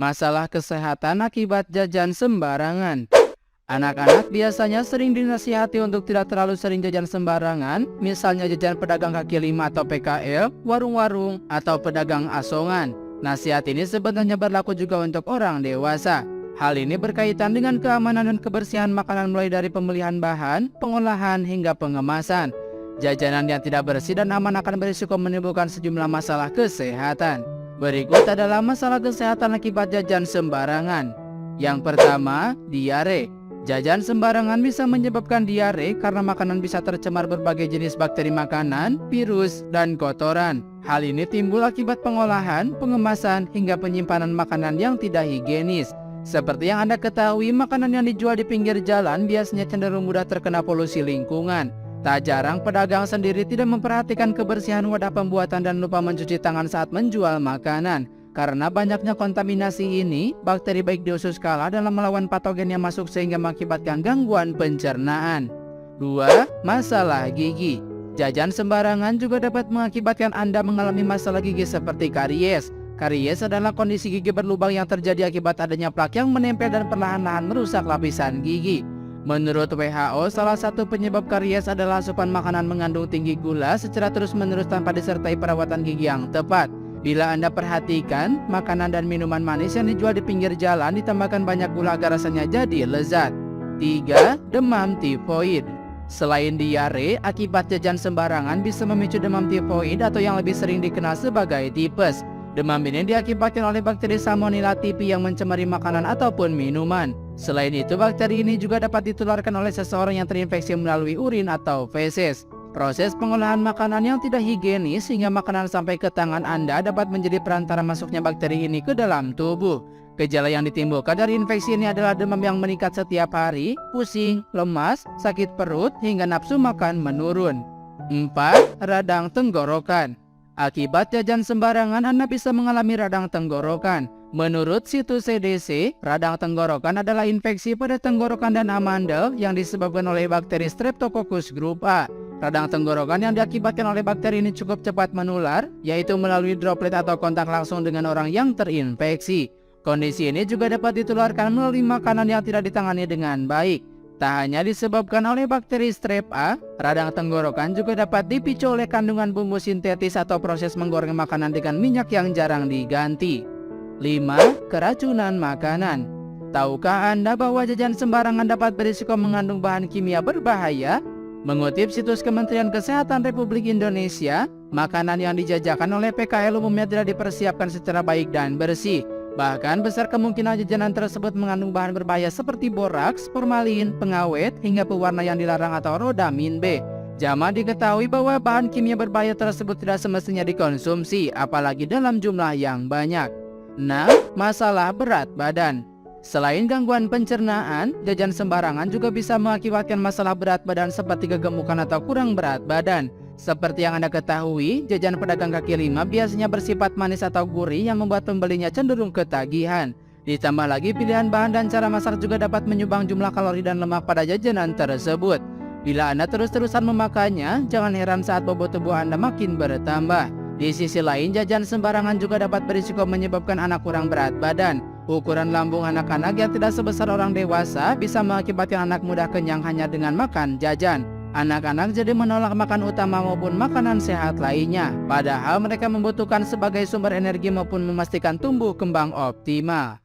Masalah kesehatan akibat jajan sembarangan. Anak-anak biasanya sering dinasihati untuk tidak terlalu sering jajan sembarangan, misalnya jajan pedagang kaki lima atau PKL, warung-warung, atau pedagang asongan. Nasihat ini sebenarnya berlaku juga untuk orang dewasa. Hal ini berkaitan dengan keamanan dan kebersihan makanan mulai dari pemilihan bahan, pengolahan, hingga pengemasan. Jajanan yang tidak bersih dan aman akan berisiko menimbulkan sejumlah masalah kesehatan. Berikut adalah masalah kesehatan akibat jajan sembarangan. Yang pertama, diare. Jajan sembarangan bisa menyebabkan diare karena makanan bisa tercemar berbagai jenis bakteri makanan, virus, dan kotoran. Hal ini timbul akibat pengolahan, pengemasan, hingga penyimpanan makanan yang tidak higienis. Seperti yang Anda ketahui, makanan yang dijual di pinggir jalan biasanya cenderung mudah terkena polusi lingkungan. Tak jarang pedagang sendiri tidak memperhatikan kebersihan wadah pembuatan dan lupa mencuci tangan saat menjual makanan. Karena banyaknya kontaminasi ini, bakteri baik di usus kala dalam melawan patogen yang masuk sehingga mengakibatkan gangguan pencernaan. 2. Masalah gigi. Jajan sembarangan juga dapat mengakibatkan Anda mengalami masalah gigi seperti karies. Karies adalah kondisi gigi berlubang yang terjadi akibat adanya plak yang menempel dan perlahan-lahan merusak lapisan gigi. Menurut WHO, salah satu penyebab karies adalah asupan makanan mengandung tinggi gula secara terus-menerus tanpa disertai perawatan gigi yang tepat. Bila Anda perhatikan, makanan dan minuman manis yang dijual di pinggir jalan ditambahkan banyak gula agar rasanya jadi lezat. 3. Demam tifoid. Selain diare, akibat jajan sembarangan bisa memicu demam tifoid atau yang lebih sering dikenal sebagai tipes. Demam ini diakibatkan oleh bakteri Salmonella typhi yang mencemari makanan ataupun minuman. Selain itu, bakteri ini juga dapat ditularkan oleh seseorang yang terinfeksi melalui urin atau feses. Proses pengolahan makanan yang tidak higienis hingga makanan sampai ke tangan Anda dapat menjadi perantara masuknya bakteri ini ke dalam tubuh. Gejala yang ditimbulkan dari infeksi ini adalah demam yang meningkat setiap hari, pusing, lemas, sakit perut, hingga nafsu makan menurun. 4. Radang tenggorokan. Akibat jajan sembarangan, Anda bisa mengalami radang tenggorokan. Menurut situs CDC, radang tenggorokan adalah infeksi pada tenggorokan dan amandel yang disebabkan oleh bakteri Streptococcus grup A. Radang tenggorokan yang diakibatkan oleh bakteri ini cukup cepat menular, yaitu melalui droplet atau kontak langsung dengan orang yang terinfeksi. Kondisi ini juga dapat ditularkan melalui makanan yang tidak ditangani dengan baik. Tak hanya disebabkan oleh bakteri strep A, radang tenggorokan juga dapat dipicu oleh kandungan bumbu sintetis atau proses menggoreng makanan dengan minyak yang jarang diganti. 5. Keracunan makanan. Tahukah Anda bahwa jajan sembarangan dapat berisiko mengandung bahan kimia berbahaya? Mengutip situs Kementerian Kesehatan Republik Indonesia, makanan yang dijajakan oleh PKL umumnya tidak dipersiapkan secara baik dan bersih. Bahkan besar kemungkinan jajanan tersebut mengandung bahan berbahaya seperti boraks, formalin, pengawet, hingga pewarna yang dilarang atau rodamin B. Jamaah diketahui bahwa bahan kimia berbahaya tersebut tidak semestinya dikonsumsi, apalagi dalam jumlah yang banyak. 6. Masalah berat badan. Selain gangguan pencernaan, jajan sembarangan juga bisa mengakibatkan masalah berat badan seperti kegemukan atau kurang berat badan. Seperti yang Anda ketahui, jajan pedagang kaki lima biasanya bersifat manis atau gurih yang membuat pembelinya cenderung ketagihan. Ditambah lagi pilihan bahan dan cara masak juga dapat menyumbang jumlah kalori dan lemak pada jajanan tersebut. Bila Anda terus-terusan memakannya, jangan heran saat bobot tubuh Anda makin bertambah. Di sisi lain, jajan sembarangan juga dapat berisiko menyebabkan anak kurang berat badan. Ukuran lambung anak-anak yang tidak sebesar orang dewasa bisa mengakibatkan anak mudah kenyang hanya dengan makan jajan. Anak-anak jadi menolak makan utama maupun makanan sehat lainnya, padahal mereka membutuhkan sebagai sumber energi maupun memastikan tumbuh kembang optimal.